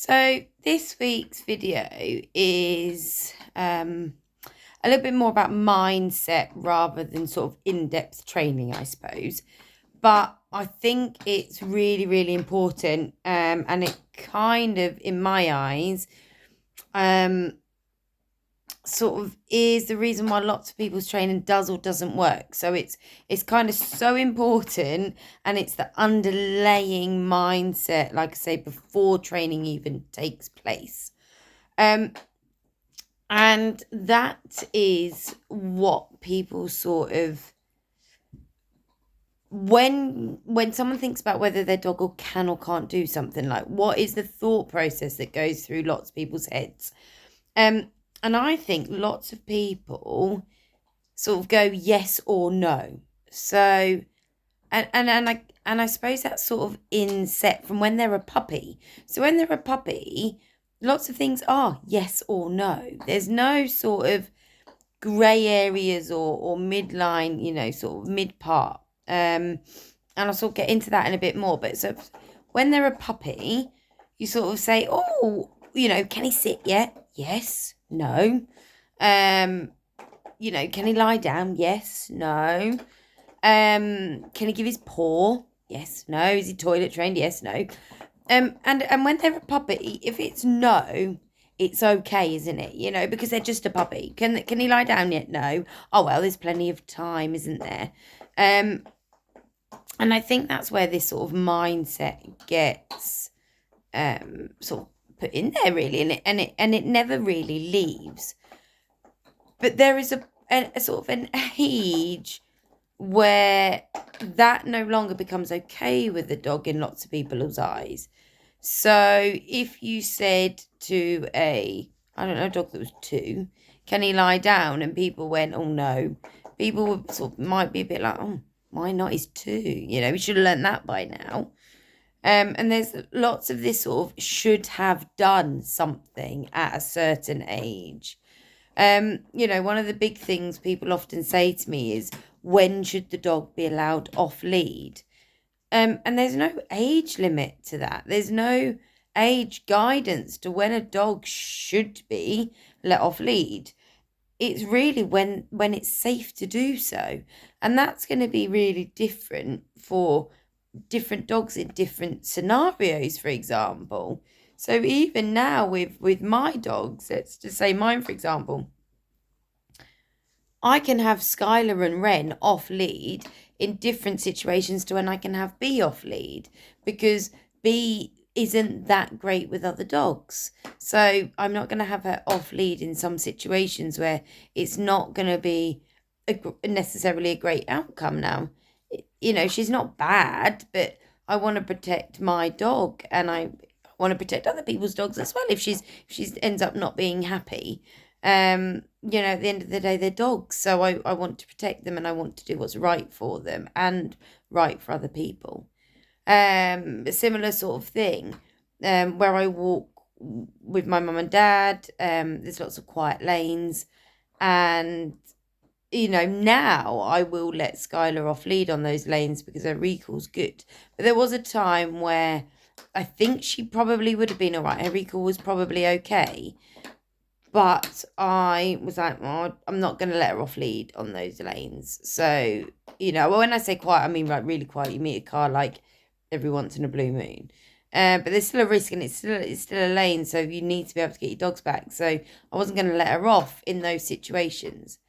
So this week's video is a little bit more about mindset rather than sort of in-depth training, I suppose. But I think it's really, really important, and it kind of, in my eyes, um, sort of is the reason why lots of people's training does or doesn't work. So it's kind of so important, and it's the underlying mindset, like I say, before training even takes place. Um, and that is what people sort of when someone thinks about whether their dog or can or can't do something, like what is the thought process that goes through lots of people's heads. Um, and I think lots of people sort of go yes or no. So and I suppose that's sort of inset from when they're a puppy. So when they're a puppy, lots of things are yes or no. There's no sort of grey areas or midline, sort of mid part. And I'll sort of get into that in a bit more. But so when they're a puppy, you sort of say, oh, can he sit yet? Yes, no. Um, can he lie down? Yes, no. Can he give his paw? Yes, no. Is he toilet trained? Yes, no. And when they're a puppy, if it's no, it's okay, isn't it? Because they're just a puppy. Can he lie down yet? No. Oh well, there's plenty of time, isn't there? And I think that's where this sort of mindset gets sort of put in there, really, and it never really leaves. But there is a sort of an age where that no longer becomes okay with the dog in lots of people's eyes. So if you said to I don't know, a dog that was 2, can he lie down? And people went, oh no. People would sort of might be a bit like, oh, why not? He's 2. We should have learnt that by now. And there's lots of this sort of should have done something at a certain age. One of the big things people often say to me is, when should the dog be allowed off lead? And there's no age limit to that. There's no age guidance to when a dog should be let off lead. It's really when it's safe to do so. And that's going to be really different for different dogs in different scenarios, for example. So even now with my dogs, let's just say mine, for example, I can have Skylar and Ren off lead in different situations to when I can have B off lead, because B isn't that great with other dogs. So I'm not going to have her off lead in some situations where it's not going to be necessarily a great outcome now. She's not bad, but I want to protect my dog, and I want to protect other people's dogs as well if she ends up not being happy. At the end of the day, they're dogs, so I want to protect them, and I want to do what's right for them and right for other people. A similar sort of thing, where I walk with my mum and dad. There's lots of quiet lanes, and now I will let Skylar off lead on those lanes because her recall's good. But there was a time where I think she probably would have been all right. Her recall was probably okay. But I was like, oh, I'm not going to let her off lead on those lanes. So, when I say quiet, I mean like really quiet. You meet a car like every once in a blue moon. But there's still a risk, and it's still a lane, so you need to be able to get your dogs back. So I wasn't going to let her off in those situations.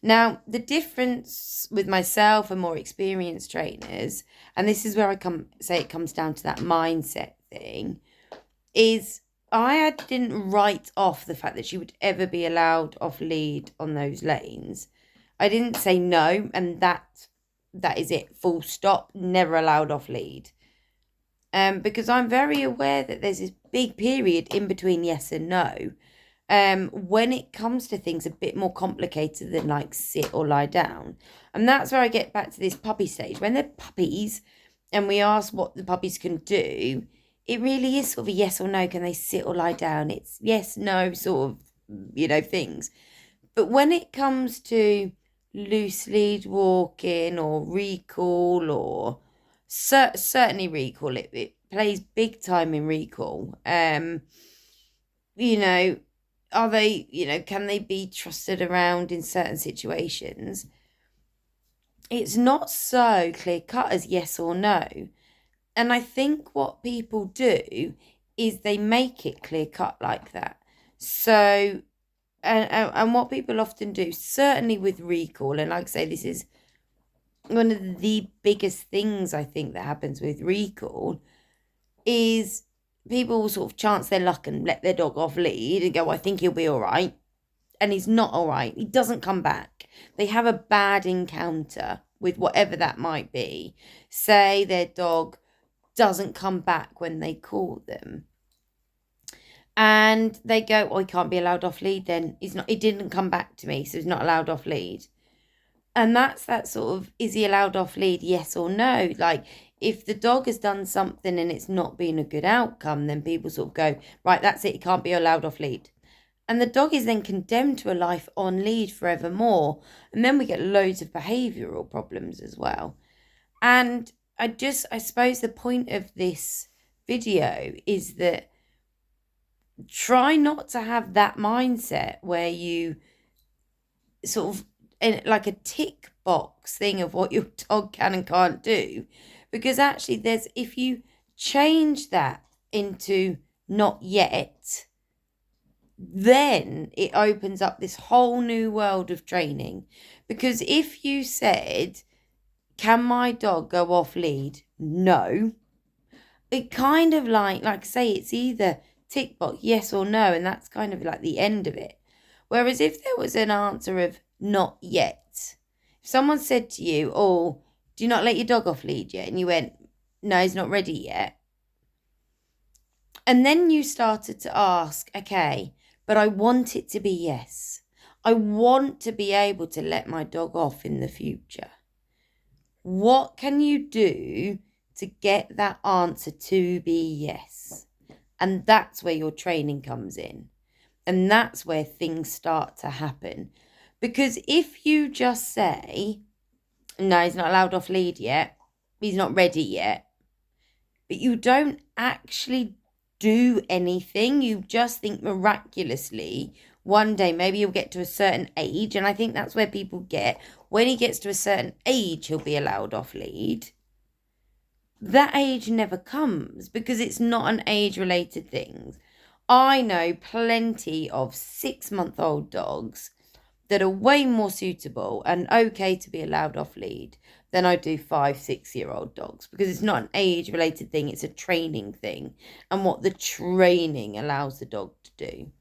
Now, the difference with myself and more experienced trainers, and this is where I say it comes down to that mindset thing, is I didn't write off the fact that she would ever be allowed off lead on those lanes. I didn't say no, and that is it, full stop, never allowed off lead. Because I'm very aware that there's this big period in between yes and no. When it comes to things a bit more complicated than like sit or lie down. And that's where I get back to this puppy stage. When they're puppies and we ask what the puppies can do, it really is sort of a yes or no. Can they sit or lie down? It's yes, no sort of, things. But when it comes to loose lead walking or recall, or certainly recall, it plays big time in recall. You know, are they, can they be trusted around in certain situations? It's not so clear cut as yes or no. And I think what people do is they make it clear cut like that. So, and what people often do, certainly with recall, and like I say, this is one of the biggest things I think that happens with recall, is people will sort of chance their luck and let their dog off lead and go, I think he'll be all right. And he's not all right. He doesn't come back. They have a bad encounter with whatever that might be. Say their dog doesn't come back when they call them. And they go, he can't be allowed off lead then. He didn't come back to me, so he's not allowed off lead. And that's that sort of, is he allowed off lead, yes or no? Like, if the dog has done something and it's not been a good outcome, then people sort of go, right, that's it, he can't be allowed off lead. And the dog is then condemned to a life on lead forevermore. And then we get loads of behavioural problems as well. And I suppose the point of this video is that try not to have that mindset where you sort of, like a tick box thing of what your dog can and can't do. Because actually if you change that into not yet, then it opens up this whole new world of training. Because if you said, can my dog go off lead? No. It kind of like I say, it's either tick box, yes or no, and that's kind of like the end of it. Whereas if there was an answer of not yet, if someone said to you, do you not let your dog off lead yet? And you went, no, he's not ready yet. And then you started to ask, okay, but I want it to be yes. I want to be able to let my dog off in the future. What can you do to get that answer to be yes? And that's where your training comes in. And that's where things start to happen. Because if you just say, no, he's not allowed off lead yet, he's not ready yet, but you don't actually do anything, you just think miraculously one day maybe you'll get to a certain age, and I think that's where people get, when he gets to a certain age he'll be allowed off lead. That age never comes because it's not an age related thing. I know plenty of 6-month-old dogs that are way more suitable and okay to be allowed off lead than I do 5-6-year-old dogs, because it's not an age related thing, it's a training thing, and what the training allows the dog to do.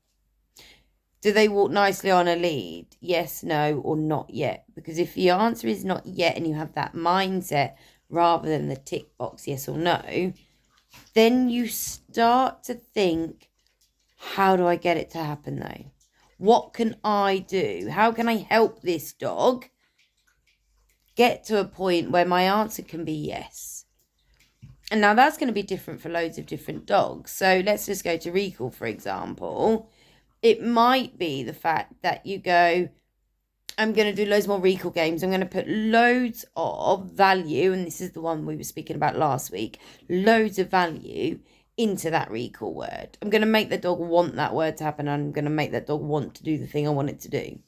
Do they walk nicely on a lead? Yes, no, or not yet? Because if the answer is not yet and you have that mindset rather than the tick box yes or no, then you start to think, how do I get it to happen though? What can I do? How can I help this dog get to a point where my answer can be yes? And now that's going to be different for loads of different dogs. So let's just go to recall, for example. It might be the fact that you go, I'm going to do loads more recall games. I'm going to put loads of value, and this is the one we were speaking about last week, loads of value into that recall word. I'm going to make the dog want that word to happen. I'm going to make that dog want to do the thing I want it to do.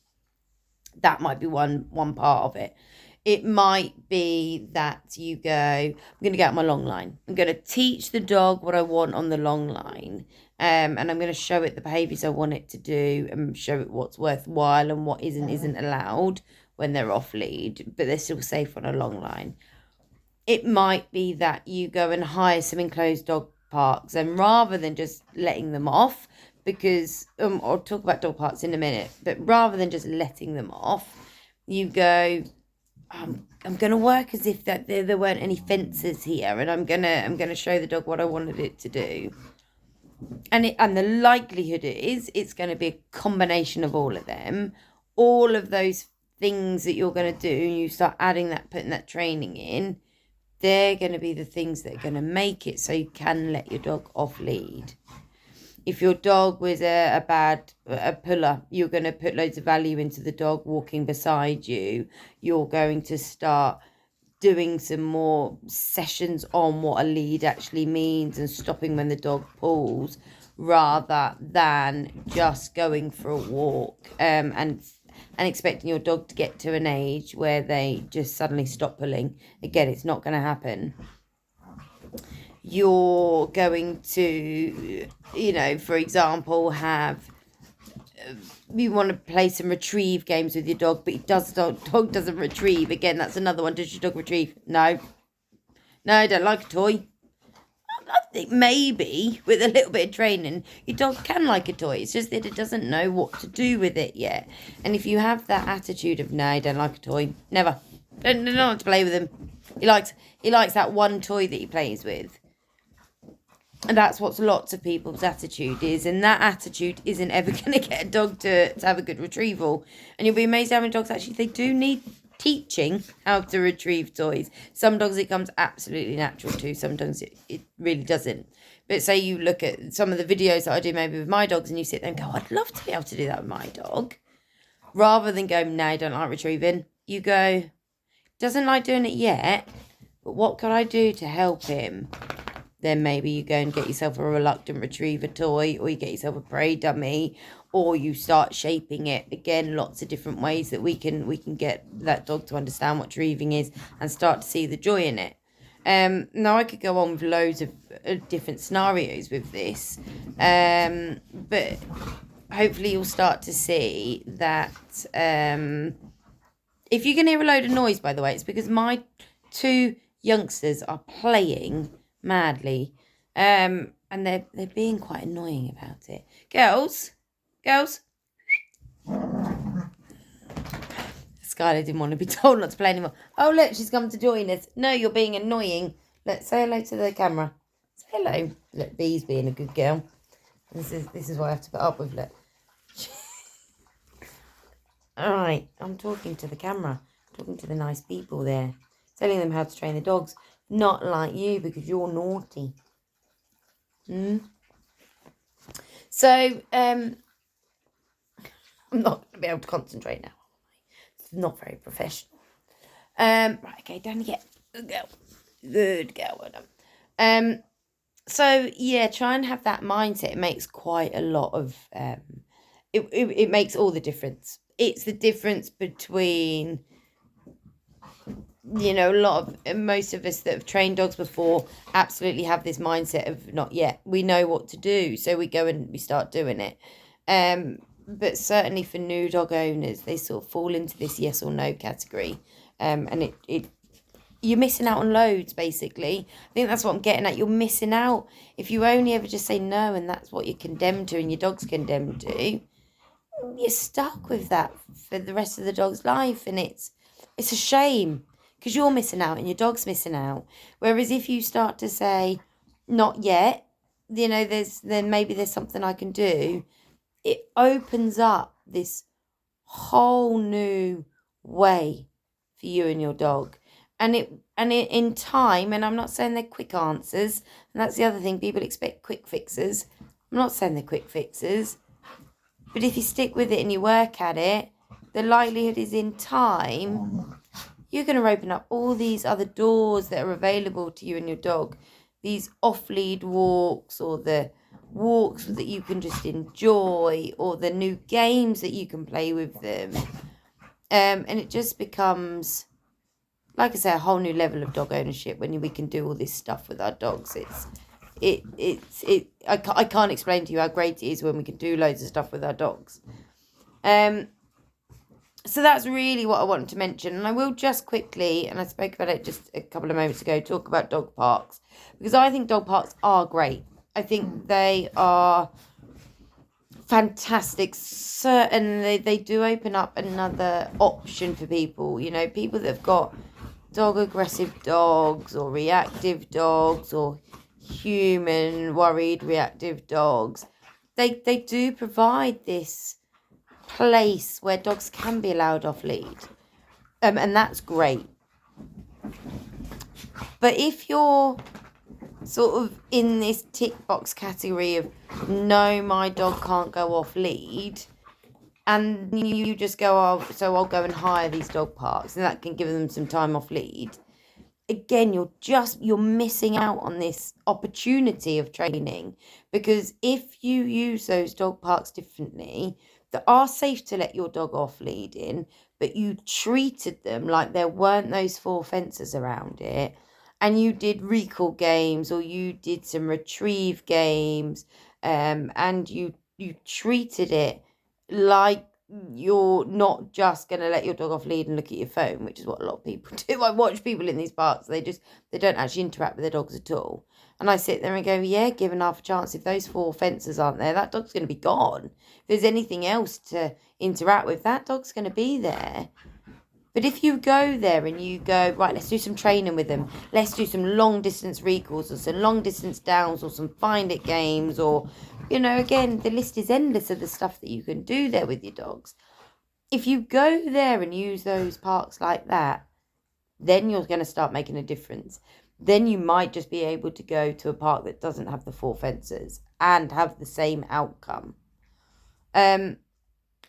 That might be one part of it. It might be that you go, I'm going to get out my long line. I'm going to teach the dog what I want on the long line. And I'm going to show it the behaviours I want it to do and show it what's worthwhile and what isn't allowed when they're off lead, but they're still safe on a long line. It might be that you go and hire some enclosed dog parks, and rather than just letting them off, because I'll talk about dog parks in a minute, but rather than just letting them off, you go, I'm going to work as if that there weren't any fences here, and I'm going to show the dog what I wanted it to do. And the likelihood is it's going to be a combination of all of them, all of those things that you're going to do, and you start adding that, putting that training in, they're going to be the things that are going to make it so you can let your dog off lead. If your dog was a bad puller, you're going to put loads of value into the dog walking beside you. You're going to start doing some more sessions on what a lead actually means and stopping when the dog pulls, rather than just going for a walk and expecting your dog to get to an age where they just suddenly stop pulling. Again, it's not going to happen. You're going to, for example, you want to play some retrieve games with your dog, but dog doesn't retrieve. Again, that's another one. Does your dog retrieve? No, I don't like a toy. I think maybe with a little bit of training, your dog can like a toy. It's just that it doesn't know what to do with it yet. And if you have that attitude of, no, I don't like a toy, never, don't want to play with him. He likes that one toy that he plays with. And that's what lots of people's attitude is. And that attitude isn't ever going to get a dog to have a good retrieval. And you'll be amazed how many dogs actually, they do need teaching how to retrieve toys. Some dogs it comes absolutely natural to. Sometimes it really doesn't. But say you look at some of the videos that I do maybe with my dogs and you sit there and go, I'd love to be able to do that with my dog. Rather than go, no, I don't like retrieving. You go, doesn't like doing it yet, but what can I do to help him? Then maybe you go and get yourself a reluctant retriever toy, or you get yourself a prey dummy, or you start shaping it. Again, lots of different ways that we can get that dog to understand what retrieving is and start to see the joy in it. Now I could go on with loads of different scenarios with this, but hopefully you'll start to see that if you can hear a load of noise, by the way, it's because my 2 youngsters are playing madly, and they're being quite annoying about it. Girls, Skylar didn't want to be told not to play anymore. Oh look, she's come to join us. No, you're being annoying. Let's say hello to the camera. Say hello. Look, Bee's being a good girl. This is what I have to put up with. Look. All right, I'm talking to the camera, talking to the nice people there, telling them how to train the dogs. Not like you, because you're naughty. So, I'm not going to be able to concentrate now. It's not very professional. Right, okay, down again. Good girl. Well done. So, yeah, try and have that mindset. It makes quite a lot of... It makes all the difference. It's the difference between... most of us that have trained dogs before absolutely have this mindset of not yet. We know what to do, so we go and we start doing it. But certainly for new dog owners, they sort of fall into this yes or no category. And you're missing out on loads, basically. I think that's what I'm getting at. You're missing out. If you only ever just say no and that's what you're condemned to and your dog's condemned to, you're stuck with that for the rest of the dog's life. And it's a shame. Because you're missing out and your dog's missing out. Whereas if you start to say, not yet, then maybe there's something I can do. It opens up this whole new way for you and your dog. And it in time, and I'm not saying they're quick answers, and that's the other thing, people expect quick fixes. I'm not saying they're quick fixes. But if you stick with it and you work at it, the likelihood is in time... you're going to open up all these other doors that are available to you and your dog. These off-lead walks, or the walks that you can just enjoy, or the new games that you can play with them. And it just becomes, like I say, a whole new level of dog ownership when we can do all this stuff with our dogs. I can't explain to you how great it is when we can do loads of stuff with our dogs. So that's really what I wanted to mention. And I will just quickly, and I spoke about it just a couple of moments ago, talk about dog parks. Because I think dog parks are great. I think they are fantastic. Certainly, they do open up another option for people. People that have got dog-aggressive dogs, or reactive dogs, or human worried reactive dogs. They do provide this place where dogs can be allowed off lead, and that's great. But if you're sort of in this tick box category of no, my dog can't go off lead, and you just go, oh, so I'll go and hire these dog parks and that can give them some time off lead, again, you're missing out on this opportunity of training, because if you use those dog parks differently, that are safe to let your dog off lead in, but you treated them like there weren't those 4 fences around it, and you did recall games or you did some retrieve games, and you treated it like you're not just going to let your dog off lead and look at your phone, which is what a lot of people do. I watch people in these parks, they don't actually interact with their dogs at all. And I sit there and go, yeah, given half a chance, if those 4 fences aren't there, that dog's going to be gone. If there's anything else to interact with, that dog's going to be there. But if you go there and you go, right, let's do some training with them. Let's do some long distance recalls or some long distance downs or some find it games, or, again, the list is endless of the stuff that you can do there with your dogs. If you go there and use those parks like that, then you're going to start making a difference. Then you might just be able to go to a park that doesn't have the 4 fences and have the same outcome.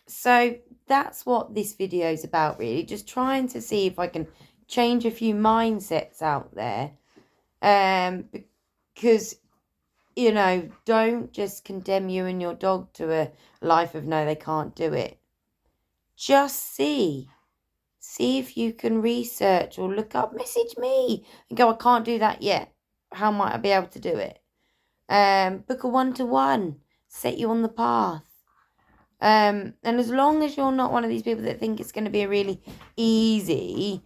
So that's what this video is about, really. Just trying to see if I can change a few mindsets out there. Because, don't just condemn you and your dog to a life of no, they can't do it. Just see if you can research or look up, message me and go, I can't do that yet. How might I be able to do it? Book a 1-to-1, set you on the path. And as long as you're not one of these people that think it's going to be a really easy,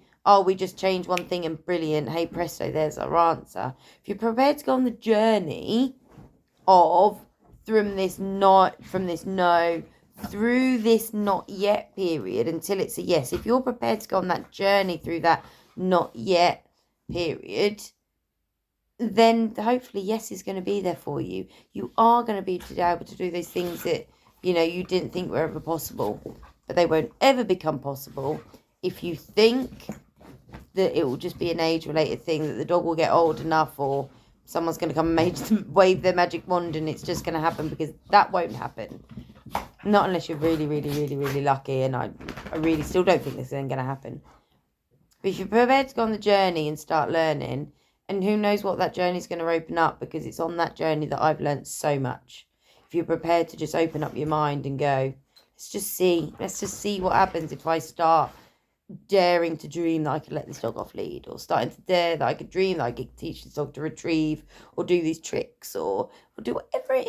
we just change one thing and brilliant, hey presto, there's our answer. If you're prepared to go on the journey of through this no through this not yet period until it's a yes, if you're prepared to go on that journey through that not yet period, then hopefully yes is going to be there for you. You are going to be able to do those things that you didn't think were ever possible, but they won't ever become possible if you think that it will just be an age-related thing, that the dog will get old enough or someone's going to come and wave their magic wand and it's just going to happen, because that won't happen. Not unless you're really, really, really, really lucky, and I really still don't think this is going to happen. But if you're prepared to go on the journey and start learning, and who knows what that journey is going to open up, because it's on that journey that I've learned so much. If you're prepared to just open up your mind and go, let's just see what happens if I start daring to dream that I could let this dog off lead, or starting to dare that I could dream that I could teach this dog to retrieve or do these tricks or do whatever it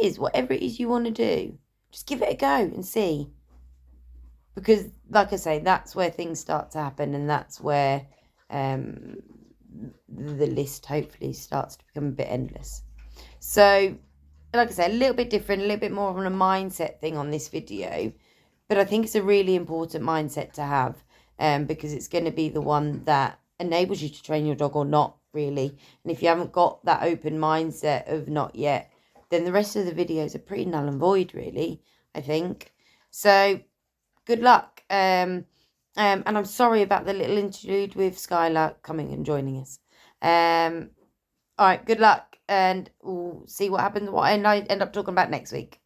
is you want to do. Just give it a go and see. Because, like I say, that's where things start to happen, and that's where the list hopefully starts to become a bit endless. So, like I say, a little bit different, a little bit more of a mindset thing on this video. But I think it's a really important mindset to have, because it's going to be the one that enables you to train your dog or not, really. And if you haven't got that open mindset of not yet, then the rest of the videos are pretty null and void, really, I think. So, good luck. And I'm sorry about the little interlude with Skylar coming and joining us. All right, good luck, and we'll see what happens, what I end up talking about next week.